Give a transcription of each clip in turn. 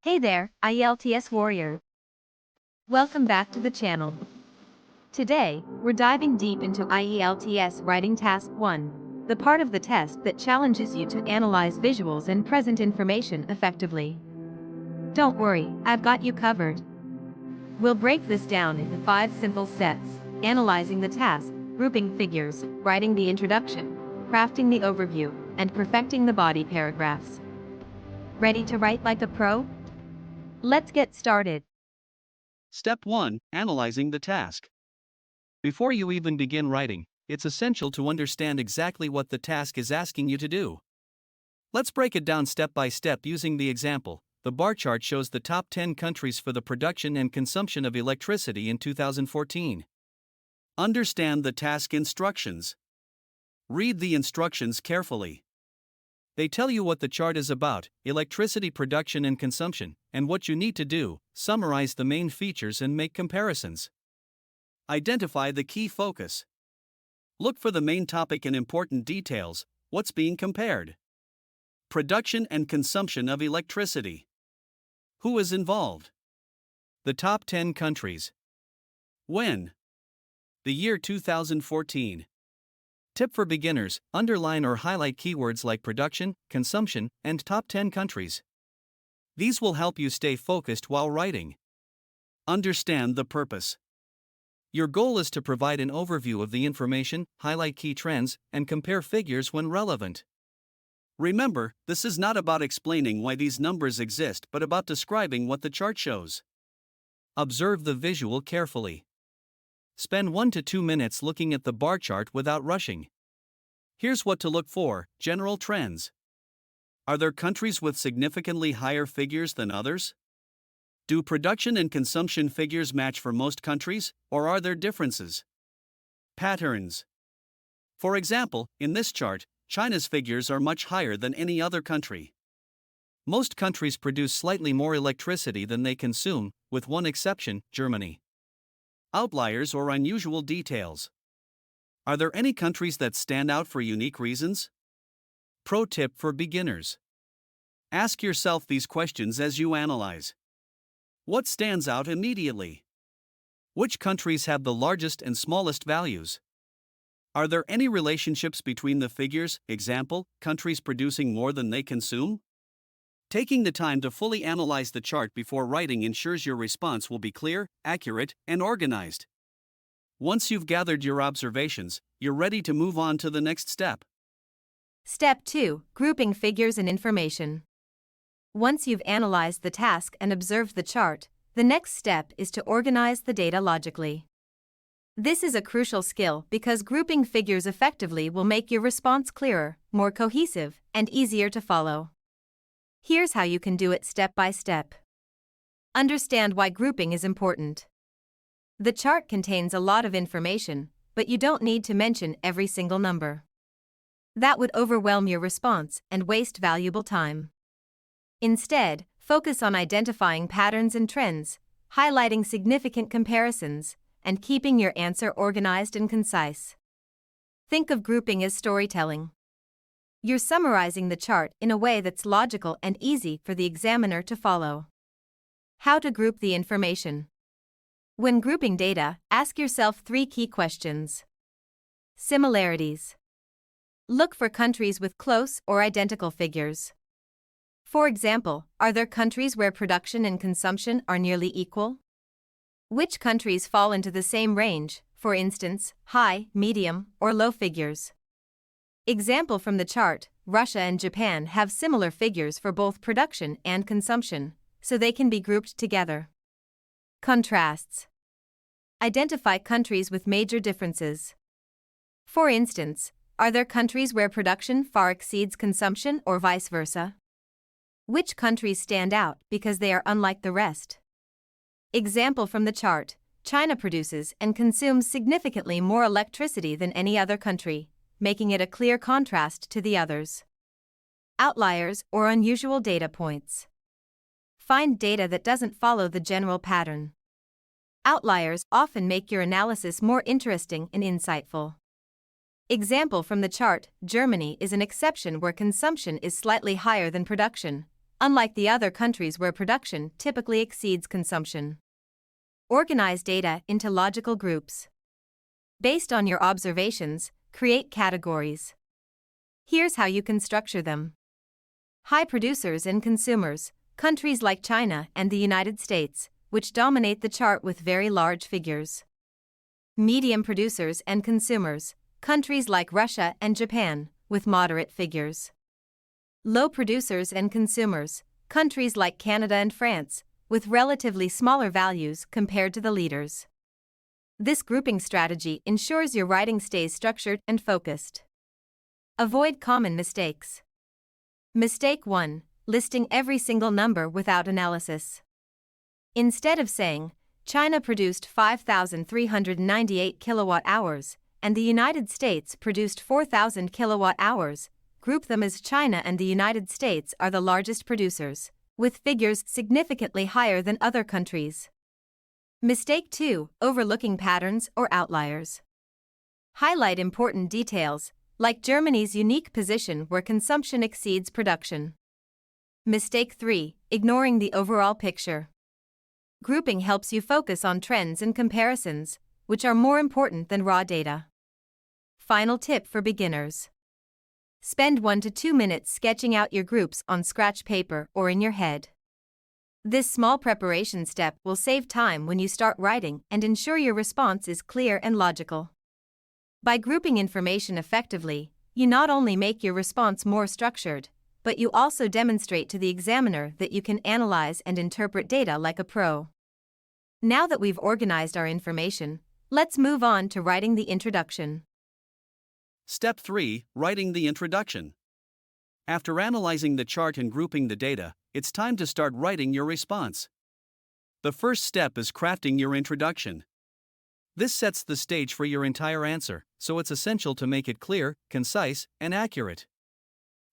Hey there, IELTS warrior. Welcome back to the channel. Today, we're diving deep into IELTS Writing Task 1, the part of the test that challenges you to analyze visuals and present information effectively. Don't worry, I've got you covered. We'll break this down into 5 simple steps: analyzing the task, grouping figures, writing the introduction, crafting the overview, and perfecting the body paragraphs. Ready to write like a pro? Let's get started. Step 1. Analyzing the task. Before you even begin writing, it's essential to understand exactly what the task is asking you to do. Let's break it down step by step using the example. The bar chart shows the top 10 countries for the production and consumption of electricity in 2014. Understand the task instructions. Read the instructions carefully. They tell you what the chart is about: electricity production and consumption, and what you need to do: summarize the main features and make comparisons. Identify the key focus. Look for the main topic and important details. What's being compared? Production and consumption of electricity. Who is involved? The top 10 countries. When? The year 2014. Tip for beginners: underline or highlight keywords like production, consumption, and top 10 countries. These will help you stay focused while writing. Understand the purpose. Your goal is to provide an overview of the information, highlight key trends, and compare figures when relevant. Remember, this is not about explaining why these numbers exist but about describing what the chart shows. Observe the visual carefully. Spend 1 to 2 minutes looking at the bar chart without rushing. Here's what to look for: general trends. Are there countries with significantly higher figures than others? Do production and consumption figures match for most countries, or are there differences? Patterns. For example, in this chart, China's figures are much higher than any other country. Most countries produce slightly more electricity than they consume, with one exception: Germany. Outliers or unusual details. Are there any countries that stand out for unique reasons? Pro tip for beginners. Ask yourself these questions as you analyze. What stands out immediately? Which countries have the largest and smallest values? Are there any relationships between the figures, example, countries producing more than they consume? Taking the time to fully analyze the chart before writing ensures your response will be clear, accurate, and organized. Once you've gathered your observations, you're ready to move on to the next step. Step 2. Grouping figures and information. Once you've analyzed the task and observed the chart, the next step is to organize the data logically. This is a crucial skill because grouping figures effectively will make your response clearer, more cohesive, and easier to follow. Here's how you can do it step by step. Understand why grouping is important. The chart contains a lot of information, but you don't need to mention every single number. That would overwhelm your response and waste valuable time. Instead, focus on identifying patterns and trends, highlighting significant comparisons, and keeping your answer organized and concise. Think of grouping as storytelling. You're summarizing the chart in a way that's logical and easy for the examiner to follow. How to group the information. When grouping data, ask yourself 3 key questions. Similarities. Look for countries with close or identical figures. For example, are there countries where production and consumption are nearly equal? Which countries fall into the same range, for instance, high, medium, or low figures? Example from the chart: Russia and Japan have similar figures for both production and consumption, so they can be grouped together. Contrasts. Identify countries with major differences. For instance, are there countries where production far exceeds consumption or vice versa? Which countries stand out because they are unlike the rest? Example from the chart: China produces and consumes significantly more electricity than any other country, making it a clear contrast to the others. Outliers or unusual data points. Find data that doesn't follow the general pattern. Outliers often make your analysis more interesting and insightful. Example from the chart: Germany is an exception where consumption is slightly higher than production, unlike the other countries where production typically exceeds consumption. Organize data into logical groups. Based on your observations, create categories. Here's how you can structure them. High producers and consumers, countries like China and the United States, which dominate the chart with very large figures. Medium producers and consumers, countries like Russia and Japan, with moderate figures. Low producers and consumers, countries like Canada and France, with relatively smaller values compared to the leaders. This grouping strategy ensures your writing stays structured and focused. Avoid common mistakes. Mistake 1. Listing every single number without analysis. Instead of saying, China produced 5,398 kilowatt-hours, and the United States produced 4,000 kilowatt-hours, group them as China and the United States are the largest producers, with figures significantly higher than other countries. Mistake 2. Overlooking patterns or outliers. Highlight important details, like Germany's unique position where consumption exceeds production. Mistake 3. Ignoring the overall picture. Grouping helps you focus on trends and comparisons, which are more important than raw data. Final tip for beginners. Spend 1 to 2 minutes sketching out your groups on scratch paper or in your head. This small preparation step will save time when you start writing and ensure your response is clear and logical. By grouping information effectively, you not only make your response more structured, but you also demonstrate to the examiner that you can analyze and interpret data like a pro. Now that we've organized our information, let's move on to writing the introduction. Step 3. Writing the introduction. After analyzing the chart and grouping the data, it's time to start writing your response. The first step is crafting your introduction. This sets the stage for your entire answer, so it's essential to make it clear, concise, and accurate.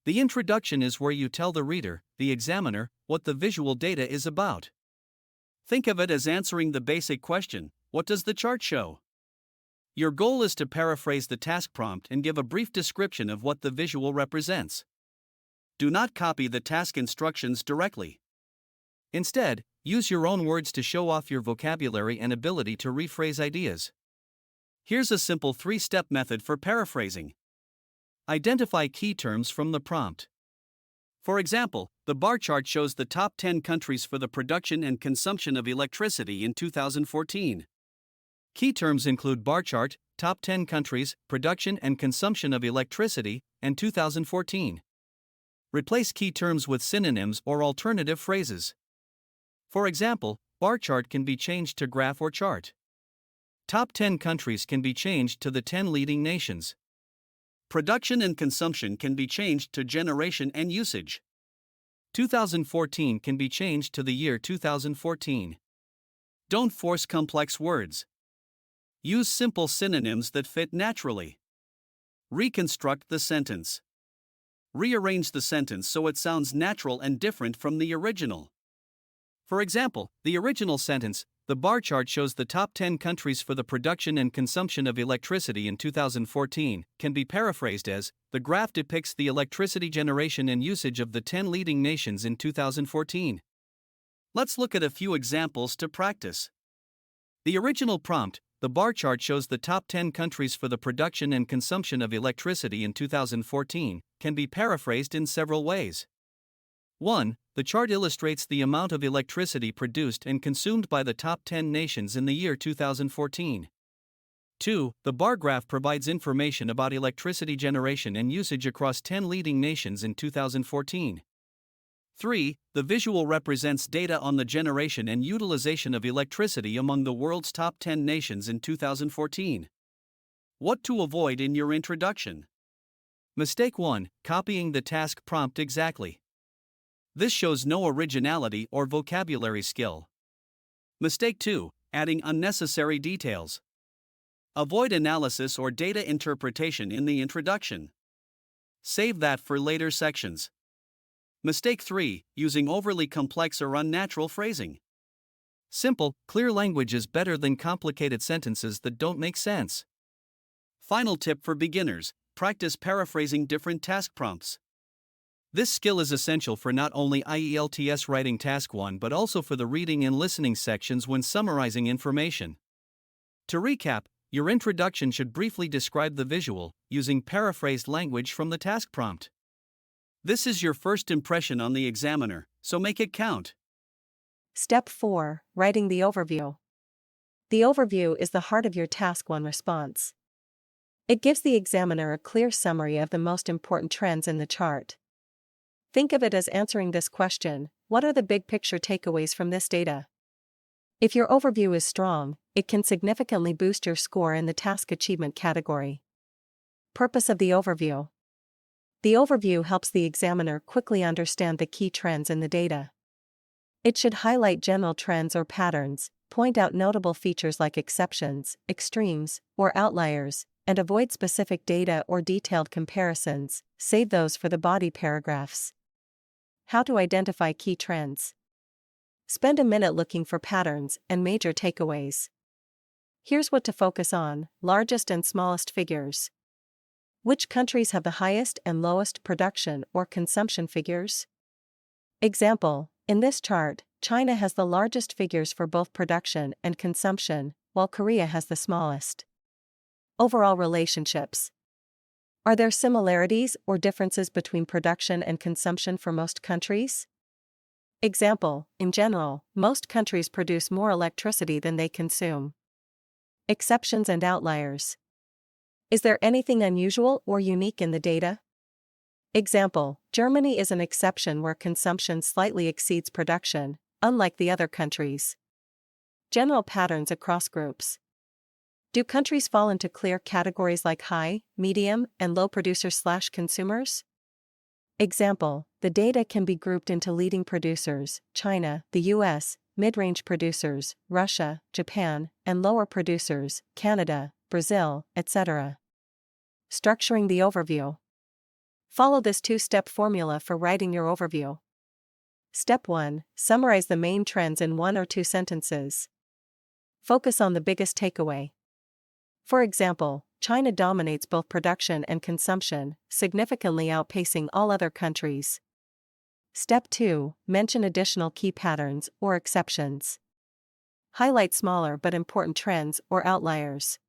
The introduction is where you tell the reader, the examiner, what the visual data is about. Think of it as answering the basic question, what does the chart show? Your goal is to paraphrase the task prompt and give a brief description of what the visual represents. Do not copy the task instructions directly. Instead, use your own words to show off your vocabulary and ability to rephrase ideas. Here's a simple 3-step method for paraphrasing. Identify key terms from the prompt. For example, the bar chart shows the top 10 countries for the production and consumption of electricity in 2014. Key terms include bar chart, top 10 countries, production and consumption of electricity, and 2014. Replace key terms with synonyms or alternative phrases. For example, bar chart can be changed to graph or chart. Top 10 countries can be changed to the 10 leading nations. Production and consumption can be changed to generation and usage. 2014 can be changed to the year 2014. Don't force complex words. Use simple synonyms that fit naturally. Reconstruct the sentence. Rearrange the sentence so it sounds natural and different from the original. For example, the original sentence, the bar chart shows the top 10 countries for the production and consumption of electricity in 2014, can be paraphrased as, the graph depicts the electricity generation and usage of the 10 leading nations in 2014. Let's look at a few examples to practice. The original prompt, the bar chart shows the top 10 countries for the production and consumption of electricity in 2014, can be paraphrased in several ways. 1. The chart illustrates the amount of electricity produced and consumed by the top 10 nations in the year 2014. 2. The bar graph provides information about electricity generation and usage across 10 leading nations in 2014. 3. The visual represents data on the generation and utilization of electricity among the world's top 10 nations in 2014. What to avoid in your introduction? Mistake 1. Copying the task prompt exactly. This shows no originality or vocabulary skill. Mistake 2. Adding unnecessary details. Avoid analysis or data interpretation in the introduction. Save that for later sections. Mistake 3. Using overly complex or unnatural phrasing. Simple, clear language is better than complicated sentences that don't make sense. Final tip for beginners: practice paraphrasing different task prompts. This skill is essential for not only IELTS Writing Task 1 but also for the reading and listening sections when summarizing information. To recap, your introduction should briefly describe the visual, using paraphrased language from the task prompt. This is your first impression on the examiner, so make it count. Step 4. Writing the overview. The overview is the heart of your Task 1 response. It gives the examiner a clear summary of the most important trends in the chart. Think of it as answering this question: what are the big picture takeaways from this data? If your overview is strong, it can significantly boost your score in the task achievement category. Purpose of the overview. The overview helps the examiner quickly understand the key trends in the data. It should highlight general trends or patterns, point out notable features like exceptions, extremes, or outliers, and avoid specific data or detailed comparisons. Save those for the body paragraphs. How to identify key trends. Spend a minute looking for patterns and major takeaways. Here's what to focus on: largest and smallest figures. Which countries have the highest and lowest production or consumption figures? Example: in this chart, China has the largest figures for both production and consumption, while Korea has the smallest. Overall relationships. Are there similarities or differences between production and consumption for most countries? Example: in general, most countries produce more electricity than they consume. Exceptions and outliers. Is there anything unusual or unique in the data? Example: Germany is an exception where consumption slightly exceeds production, unlike the other countries. General patterns across groups. Do countries fall into clear categories like high, medium, and low producers/consumers? Example: the data can be grouped into leading producers, China, the US, mid-range producers, Russia, Japan, and lower producers, Canada, Brazil, etc. Structuring the overview. Follow this two-step formula for writing your overview. Step 1. Summarize the main trends in 1 or 2 sentences. Focus on the biggest takeaway. For example, China dominates both production and consumption, significantly outpacing all other countries. Step 2. Mention additional key patterns or exceptions. Highlight smaller but important trends or outliers.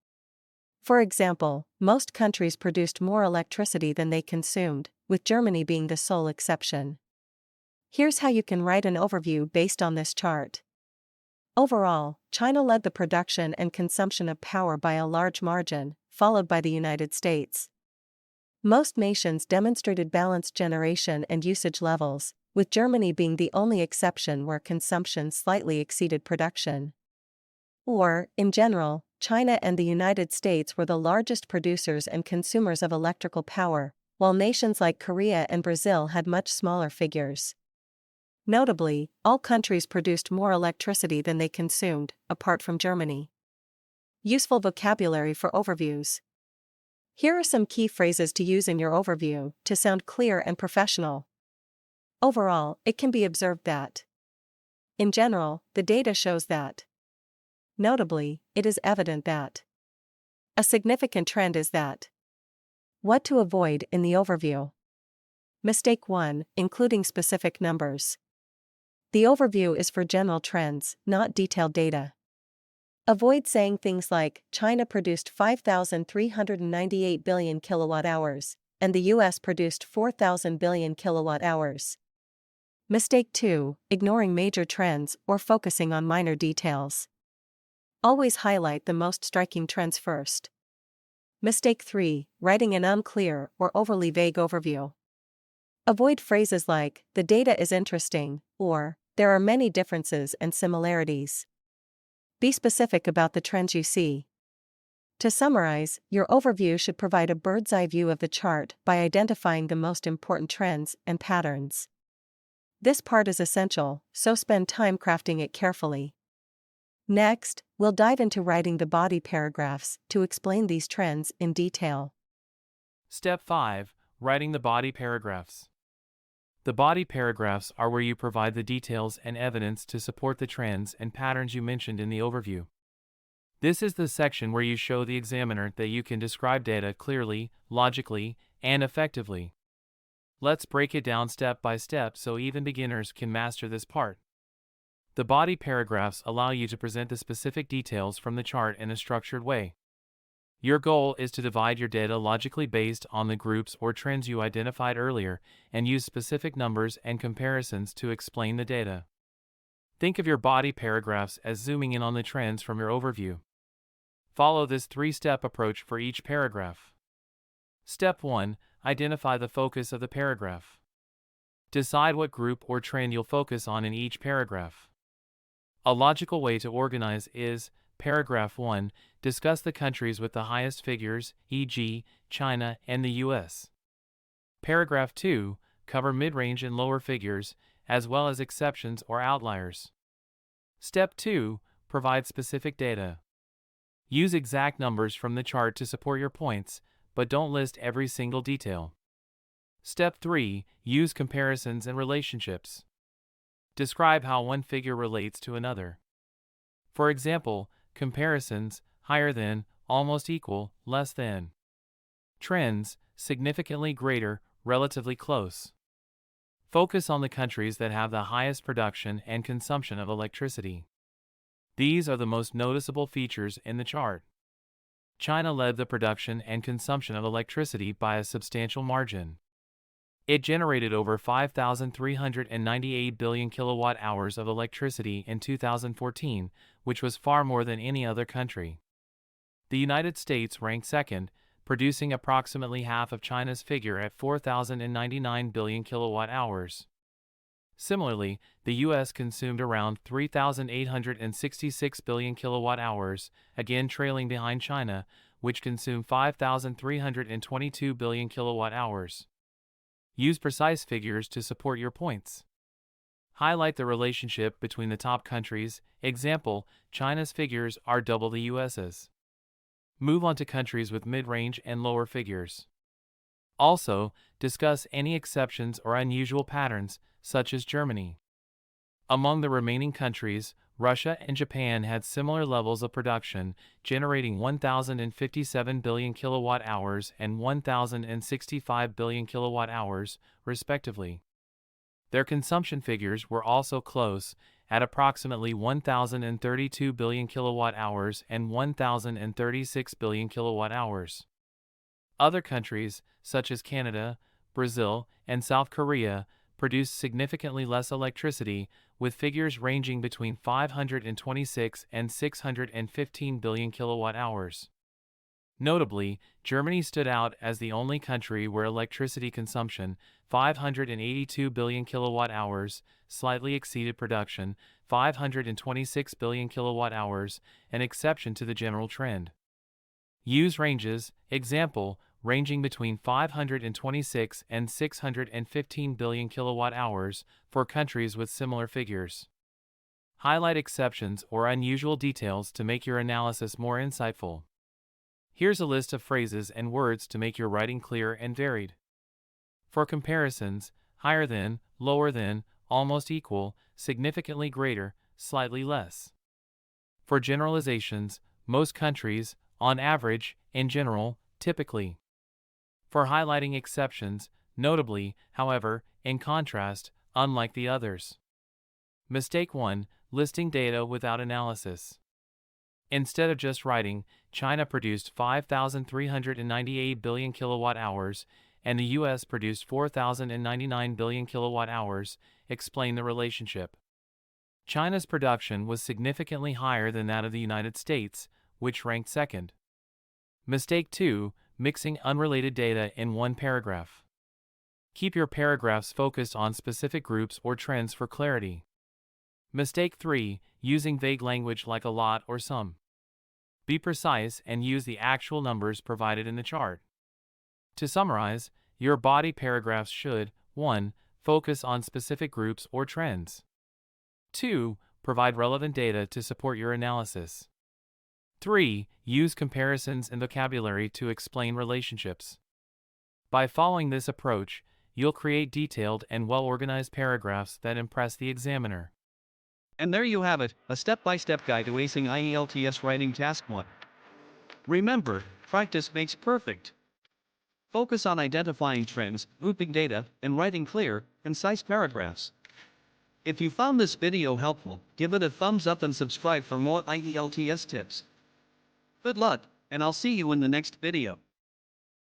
For example, most countries produced more electricity than they consumed, with Germany being the sole exception. Here's how you can write an overview based on this chart. Overall, China led the production and consumption of power by a large margin, followed by the United States. Most nations demonstrated balanced generation and usage levels, with Germany being the only exception where consumption slightly exceeded production. Or, in general, China and the United States were the largest producers and consumers of electrical power, while nations like Korea and Brazil had much smaller figures. Notably, all countries produced more electricity than they consumed, apart from Germany. Useful vocabulary for overviews. Here are some key phrases to use in your overview to sound clear and professional. Overall, it can be observed that. In general, the data shows that. Notably, it is evident that. A significant trend is that. What to avoid in the overview. Mistake 1, including specific numbers. The overview is for general trends, not detailed data. Avoid saying things like, China produced 5,398 billion kilowatt-hours, and the US produced 4,000 billion kilowatt-hours. Mistake 2, ignoring major trends or focusing on minor details. Always highlight the most striking trends first. Mistake 3, writing an unclear or overly vague overview. Avoid phrases like, the data is interesting, or, there are many differences and similarities. Be specific about the trends you see. To summarize, your overview should provide a bird's-eye view of the chart by identifying the most important trends and patterns. This part is essential, so spend time crafting it carefully. Next, we'll dive into writing the body paragraphs to explain these trends in detail. Step 5. Writing the body paragraphs. The body paragraphs are where you provide the details and evidence to support the trends and patterns you mentioned in the overview. This is the section where you show the examiner that you can describe data clearly, logically, and effectively. Let's break it down step by step so even beginners can master this part. The body paragraphs allow you to present the specific details from the chart in a structured way. Your goal is to divide your data logically based on the groups or trends you identified earlier and use specific numbers and comparisons to explain the data. Think of your body paragraphs as zooming in on the trends from your overview. Follow this three-step approach for each paragraph. Step 1. Identify the focus of the paragraph. Decide what group or trend you'll focus on in each paragraph. A logical way to organize is, Paragraph 1, discuss the countries with the highest figures, e.g., China and the US. Paragraph 2, cover mid-range and lower figures, as well as exceptions or outliers. Step 2, provide specific data. Use exact numbers from the chart to support your points, but don't list every single detail. Step 3, use comparisons and relationships. Describe how one figure relates to another. For example, comparisons, higher than, almost equal, less than. Trends, significantly greater, relatively close. Focus on the countries that have the highest production and consumption of electricity. These are the most noticeable features in the chart. China led the production and consumption of electricity by a substantial margin. It generated over 5,398 billion kilowatt-hours of electricity in 2014, which was far more than any other country. The United States ranked second, producing approximately half of China's figure at 4,099 billion kilowatt-hours. Similarly, the U.S. consumed around 3,866 billion kilowatt-hours, again trailing behind China, which consumed 5,322 billion kilowatt-hours. Use precise figures to support your points. Highlight the relationship between the top countries, example, China's figures are double the US's. Move on to countries with mid-range and lower figures. Also, discuss any exceptions or unusual patterns, such as Germany. Among the remaining countries, Russia and Japan had similar levels of production, generating 1,057 billion kilowatt-hours and 1,065 billion kilowatt-hours, respectively. Their consumption figures were also close, at approximately 1,032 billion kilowatt-hours and 1,036 billion kilowatt-hours. Other countries, such as Canada, Brazil, and South Korea, produced significantly less electricity, with figures ranging between 526 and 615 billion kilowatt-hours. Notably, Germany stood out as the only country where electricity consumption, 582 billion kilowatt-hours, slightly exceeded production, 526 billion kilowatt-hours, an exception to the general trend. Use ranges, example, ranging between 526 and 615 billion kilowatt-hours for countries with similar figures. Highlight exceptions or unusual details to make your analysis more insightful. Here's a list of phrases and words to make your writing clear and varied. For comparisons, higher than, lower than, almost equal, significantly greater, slightly less. For generalizations, most countries, on average, in general, typically. For highlighting exceptions, notably, however, in contrast, unlike the others. Mistake 1. Listing data without analysis. Instead of just writing, China produced 5,398 billion kilowatt-hours, and the U.S. produced 4,099 billion kilowatt-hours, explain the relationship. China's production was significantly higher than that of the United States, which ranked second. Mistake 2. Mixing unrelated data in one paragraph. Keep your paragraphs focused on specific groups or trends for clarity. Mistake 3. Using vague language like a lot or some. Be precise and use the actual numbers provided in the chart. To summarize, your body paragraphs should 1. Focus on specific groups or trends. 2. Provide relevant data to support your analysis. 3. Use comparisons and vocabulary to explain relationships. By following this approach, you'll create detailed and well-organized paragraphs that impress the examiner. And there you have it, a step-by-step guide to acing IELTS Writing Task 1. Remember, practice makes perfect. Focus on identifying trends, grouping data, and writing clear, concise paragraphs. If you found this video helpful, give it a thumbs up and subscribe for more IELTS tips. Good luck, and I'll see you in the next video.